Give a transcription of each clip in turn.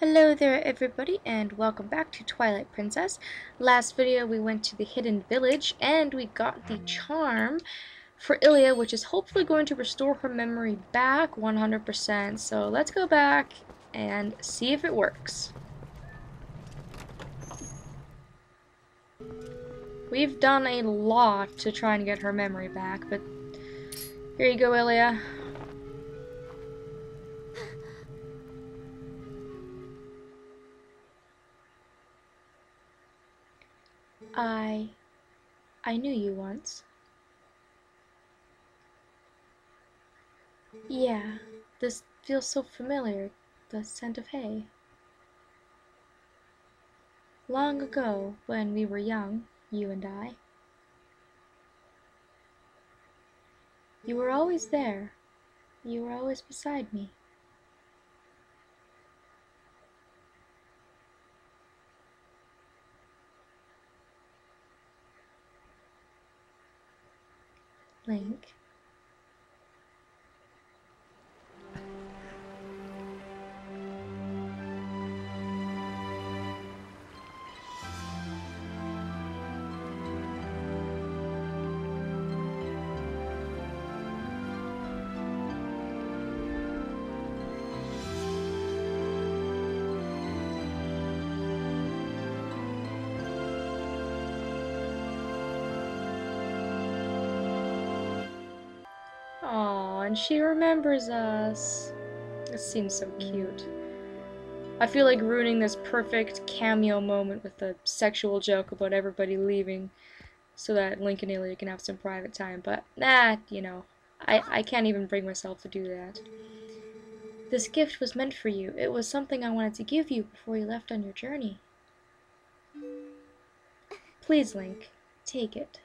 Hello there everybody and welcome back to Twilight Princess. Last video we went to the hidden village and we got the charm for Ilia, which is hopefully going to restore her memory back 100%. So let's go back and see if it works. We've done a lot to try and get her memory back, but here you go, Ilia. I knew you once. Yeah, this feels so familiar, the scent of hay. Long ago, when we were young, you and I. You were always there. You were always beside me. Link. Aww, and she remembers us. This seems so cute. I feel like ruining this perfect cameo moment with a sexual joke about everybody leaving so that Link and Ilia can have some private time, but you know, I can't even bring myself to do that. This gift was meant for you. It was something I wanted to give you before you left on your journey. Please, Link, take it.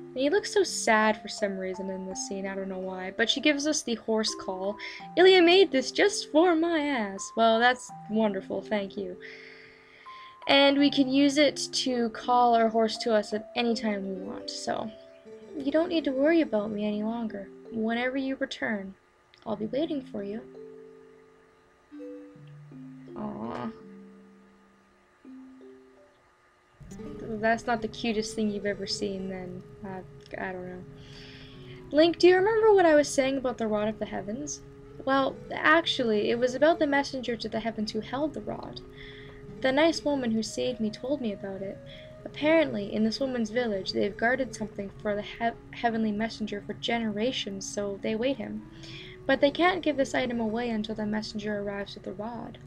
And he looks so sad for some reason in this scene, I don't know why. But she gives us the horse call. Ilia made this just for my ass. Well, that's wonderful, thank you. And we can use it to call our horse to us at any time we want. So, you don't need to worry about me any longer. Whenever you return, I'll be waiting for you. Aww. That's not the cutest thing you've ever seen, then. I don't know. Link, do you remember what I was saying about the Rod of the Heavens? Well, actually, it was about the messenger to the heavens who held the rod. The nice woman who saved me told me about it. Apparently, in this woman's village, they've guarded something for the heavenly messenger for generations, so they wait him. But they can't give this item away until the messenger arrives with the rod.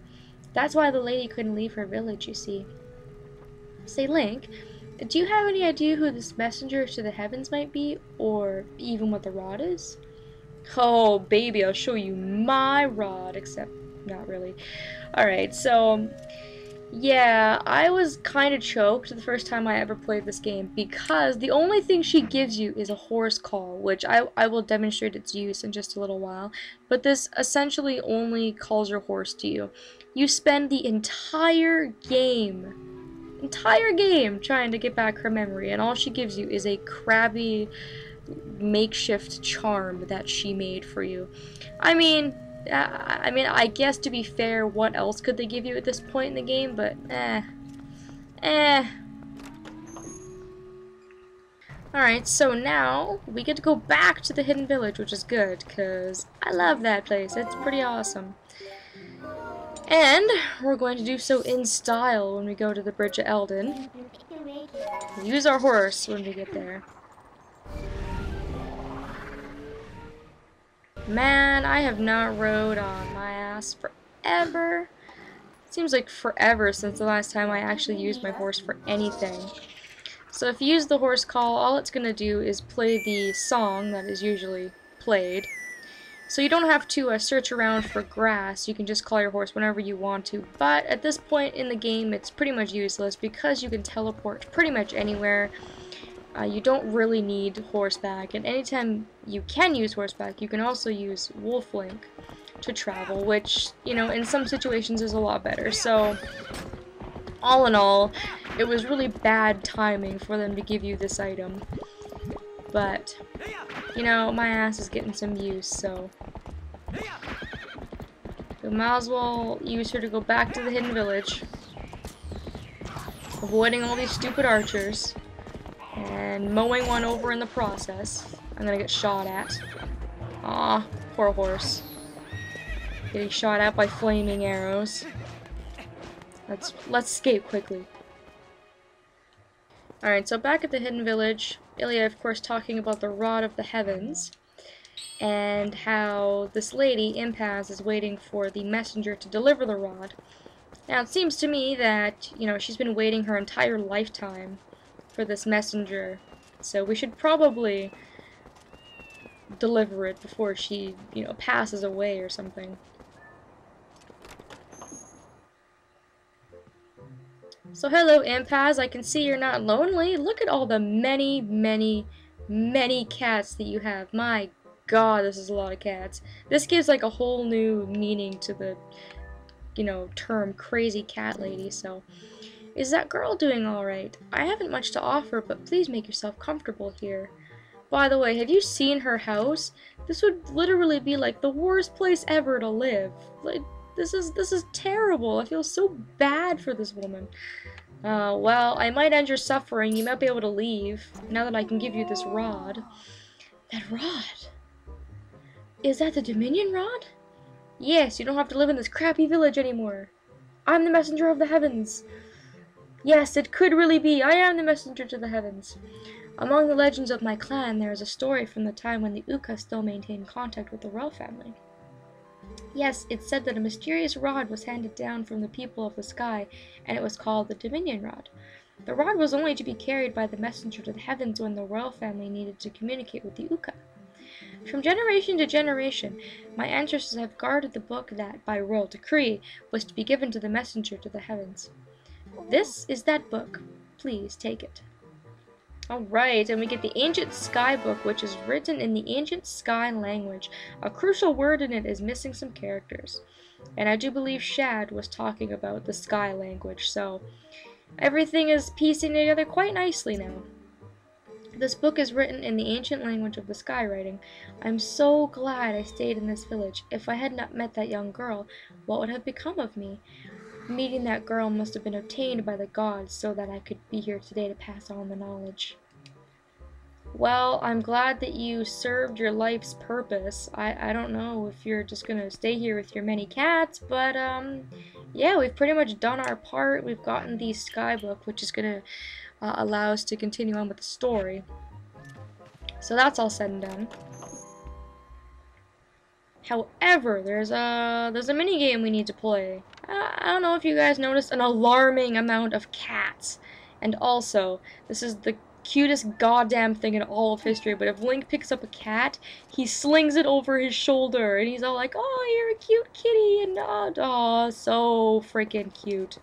That's why the lady couldn't leave her village, you see. Say, Link, do you have any idea who this messenger to the heavens might be, or even what the rod is? Oh, baby, I'll show you my rod, except not really. Alright, so, yeah, I was kind of choked the first time I ever played this game, because the only thing she gives you is a horse call, which I will demonstrate its use in just a little while, but this essentially only calls your horse to you. You spend the entire game trying to get back her memory, and all she gives you is a crabby makeshift charm that she made for you. I mean, I guess to be fair, what else could they give you at this point in the game? But Alright, so now we get to go back to the hidden village, which is good, because I love that place. It's pretty awesome. And we're going to do so in style when we go to the Bridge of Eldin. Use our horse when we get there. Man, I have not rode on my ass forever. It seems like forever since the last time I actually used my horse for anything. So if you use the horse call, all it's going to do is play the song that is usually played. So you don't have to search around for grass, you can just call your horse whenever you want to. But at this point in the game, it's pretty much useless because you can teleport pretty much anywhere. You don't really need horseback, and anytime you can use horseback, you can also use Wolf Link to travel, which, you know, in some situations is a lot better. So, all in all, it was really bad timing for them to give you this item. but, you know, my ass is getting some use, so we might as well use her to go back to the hidden village, avoiding all these stupid archers, and mowing one over in the process. I'm gonna get shot at. Aw, poor horse. Getting shot at by flaming arrows. Let's escape quickly. Alright, so back at the hidden village, Ilia, of course, talking about the Rod of the Heavens, and how this lady, Impaz, is waiting for the messenger to deliver the rod. Now, it seems to me that, you know, she's been waiting her entire lifetime for this messenger, so we should probably deliver it before she, you know, passes away or something. So hello, Impaz, I can see you're not lonely. Look at all the many, many, many cats that you have. My god, this is a lot of cats. This gives like a whole new meaning to the, you know, term crazy cat lady, so. Is that girl doing alright? I haven't much to offer, but please make yourself comfortable here. By the way, have you seen her house? This would literally be like the worst place ever to live. Like, this is terrible. I feel so bad for this woman. Well, I might end your suffering. You might be able to leave, now that I can give you this rod. That rod? Is that the Dominion rod? Yes, you don't have to live in this crappy village anymore. I'm the messenger of the heavens. Yes, it could really be. I am the messenger to the heavens. Among the legends of my clan, there is a story from the time when the Uka still maintained contact with the royal family. Yes, it's said that a mysterious rod was handed down from the people of the sky, and it was called the Dominion Rod. The rod was only to be carried by the messenger to the heavens when the royal family needed to communicate with the Uka. From generation to generation, my ancestors have guarded the book that, by royal decree, was to be given to the messenger to the heavens. This is that book. Please take it. Alright, and we get the Ancient Sky Book, which is written in the Ancient Sky language. A crucial word in it is missing some characters. And I do believe Shad was talking about the Sky language, so everything is piecing together quite nicely now. This book is written in the ancient language of the Sky writing. I'm so glad I stayed in this village. If I had not met that young girl, what would have become of me? Meeting that girl must have been obtained by the gods so that I could be here today to pass on the knowledge. Well, I'm glad that you served your life's purpose. I don't know if you're just gonna stay here with your many cats, but yeah, we've pretty much done our part. We've gotten the Sky Book, which is gonna allow us to continue on with the story. So that's all said and done. However, there's a minigame we need to play. I don't know if you guys noticed an alarming amount of cats. And also, this is the cutest goddamn thing in all of history, but if Link picks up a cat, he slings it over his shoulder, and he's all like, oh, you're a cute kitty, and oh, so freaking cute.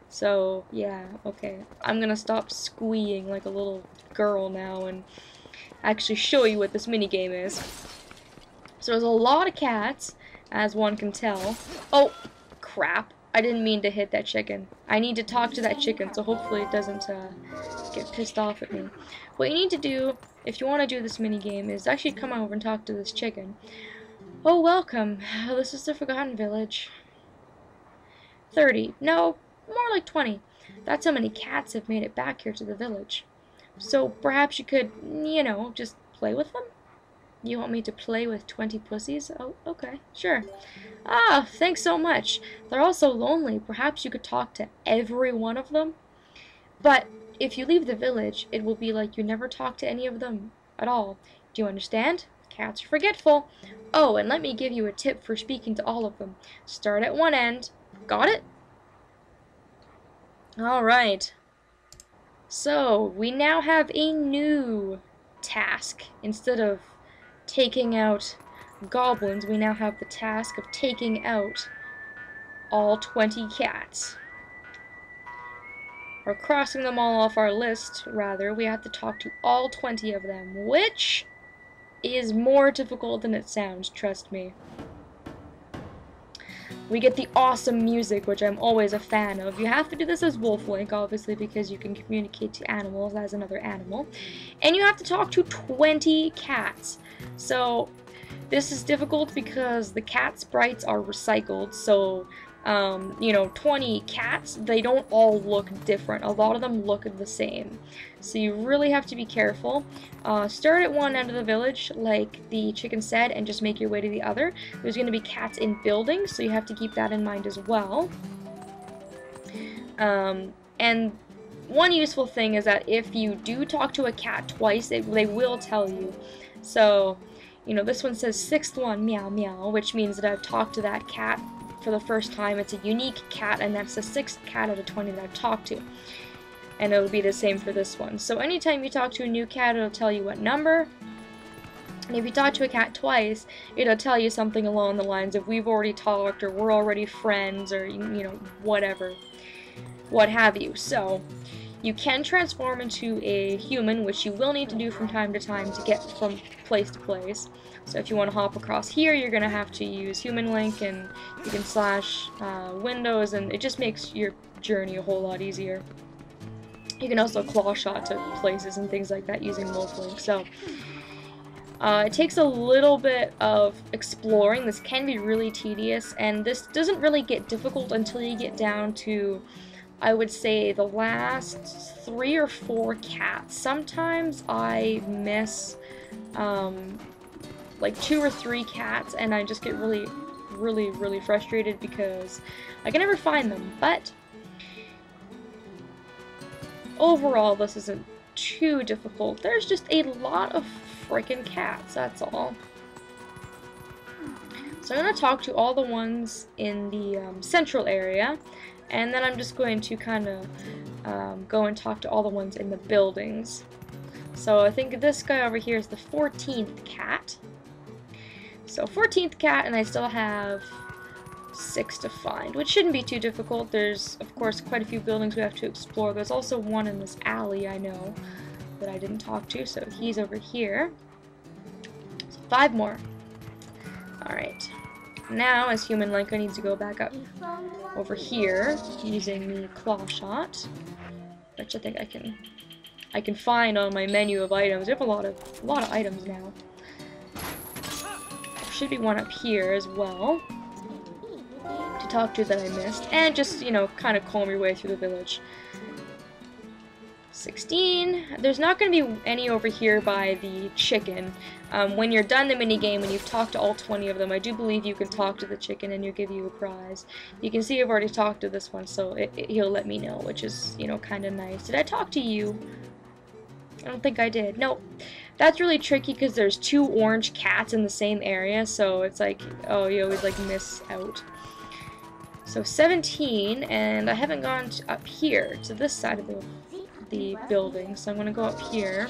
So, yeah, okay. I'm gonna stop squeeing like a little girl now and actually show you what this minigame is. So there's a lot of cats, as one can tell. Oh, crap. I didn't mean to hit that chicken. I need to talk to that chicken, so hopefully it doesn't get pissed off at me. What you need to do, if you want to do this minigame, is actually come over and talk to this chicken. Oh, welcome. This is the Forgotten Village. 30. No, more like 20. That's how many cats have made it back here to the village. So perhaps you could, you know, just play with them? You want me to play with 20 pussies? Oh, okay, sure. Ah, thanks so much. They're all so lonely. Perhaps you could talk to every one of them? But if you leave the village, it will be like you never talk to any of them at all. Do you understand? Cats are forgetful. Oh, and let me give you a tip for speaking to all of them. Start at one end. Got it? Alright. So, we now have a new task. Instead of taking out goblins, we now have the task of taking out all 20 cats. Or crossing them all off our list, rather. We have to talk to all 20 of them, which is more difficult than it sounds, trust me. we get the awesome music, which I'm always a fan of. You have to do this as Wolf Link, obviously, because you can communicate to animals as another animal. And you have to talk to 20 cats. So this is difficult because the cat sprites are recycled, so you know, 20 cats, they don't all look different. A lot of them look the same. So you really have to be careful. Start at one end of the village, like the chicken said, and just make your way to the other. There's going to be cats in buildings, so you have to keep that in mind as well. And one useful thing is that if you do talk to a cat twice, they will tell you. So, you know, this one says 6th one, meow meow, which means that I've talked to that cat for the first time. It's a unique cat, and that's the 6th cat out of 20 that I've talked to. And it'll be the same for this one. So anytime you talk to a new cat, it'll tell you what number. And if you talk to a cat twice, it'll tell you something along the lines of we've already talked, or we're already friends, or, you know, whatever. What have you. So you can transform into a human, which you will need to do from time to time to get from place to place. So if you want to hop across here, you're going to have to use Human Link, and you can slash windows, and it just makes your journey a whole lot easier. You can also claw shot to places and things like that using Wolf Link. So it takes a little bit of exploring. This can be really tedious, and this doesn't really get difficult until you get down to, I would say, the last 3 or 4 cats. Sometimes I miss like 2 or 3 cats, and I just get really frustrated because I can never find them. But overall, this isn't too difficult. There's just a lot of freaking cats, that's all. So I'm going to talk to all the ones in the central area, and then I'm just going to kind of go and talk to all the ones in the buildings. So I think this guy over here is the 14th cat. So 14th cat, and I still have 6 to find, which shouldn't be too difficult. There's, of course, quite a few buildings we have to explore. There's also one in this alley, I know, that I didn't talk to, so he's over here. So 5 more. Alright. Now, as Human Link, I need to go back up over here using the claw shot, which I think I can find on my menu of items. We have a lot of items now. Should be one up here as well to talk to that I missed, and just, you know, kind of comb your way through the village. 16. There's not going to be any over here by the chicken. When you're done the minigame and you've talked to all 20 of them, I do believe you can talk to the chicken and he'll give you a prize. You can see I've already talked to this one, so he'll let me know, which is, you know, kind of nice. Did I talk to you? I don't think I did. Nope. That's really tricky because there's 2 orange cats in the same area, so it's like, oh, you always like miss out. So 17, and I haven't gone up here to this side of the building, so I'm going to go up here.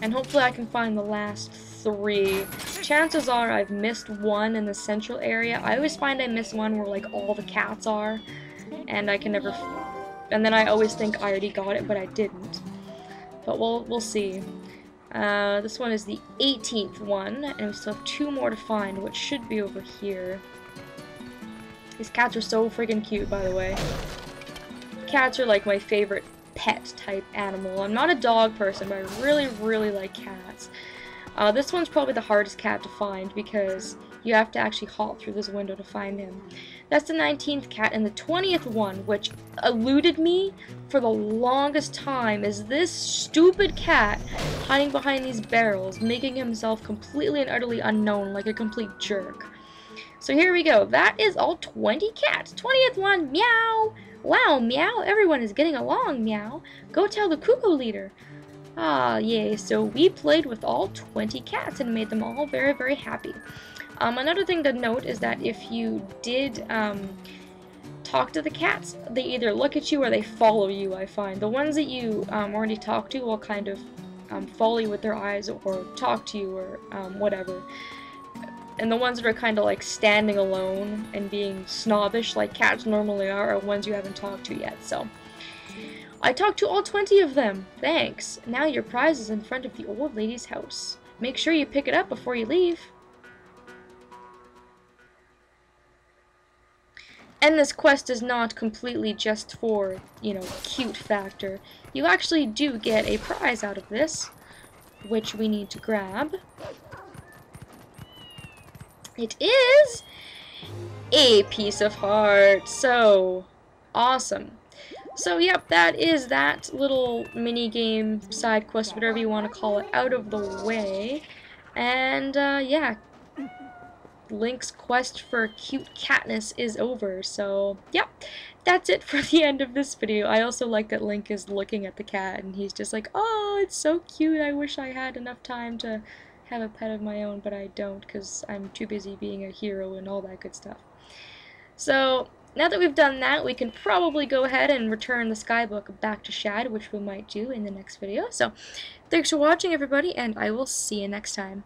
And hopefully I can find the last 3. Chances are I've missed one in the central area. I always find I miss one where like all the cats are, and I can never, and then I always think I already got it, but I didn't. But we'll see. This one is the 18th one, and we still have 2 more to find, which should be over here. These cats are so freaking cute, by the way. Cats are like my favorite pet type animal. I'm not a dog person, but I really like cats. This one's probably the hardest cat to find because you have to actually hop through this window to find him. That's the 19th cat, and the 20th one, which eluded me for the longest time, is this stupid cat hiding behind these barrels, making himself completely and utterly unknown like a complete jerk. So here we go. That is all 20 cats. 20th one, meow! Wow, meow, everyone is getting along, meow. Go tell the cuckoo leader. Ah, yay, so we played with all 20 cats and made them all very happy. Another thing to note is that if you did talk to the cats, they either look at you or they follow you, I find. The ones that you already talked to will kind of follow you with their eyes or talk to you or whatever. And the ones that are kind of like standing alone and being snobbish like cats normally are ones you haven't talked to yet, so. I talked to all 20 of them. Thanks. Now your prize is in front of the old lady's house. Make sure you pick it up before you leave. And this quest is not completely just for, you know, cute factor. You actually do get a prize out of this, which we need to grab. It is a piece of heart. So awesome. So yep, that is that little mini game, side quest, whatever you want to call it, out of the way. And yeah, Link's quest for cute Katniss is over. So yep, that's it for the end of this video. I also like that Link is looking at the cat and he's just like, oh, it's so cute. I wish I had enough time to have a pet of my own, but I don't because I'm too busy being a hero and all that good stuff. So now that we've done that, we can probably go ahead and return the Skybook back to Shad, which we might do in the next video. So thanks for watching, everybody, and I will see you next time.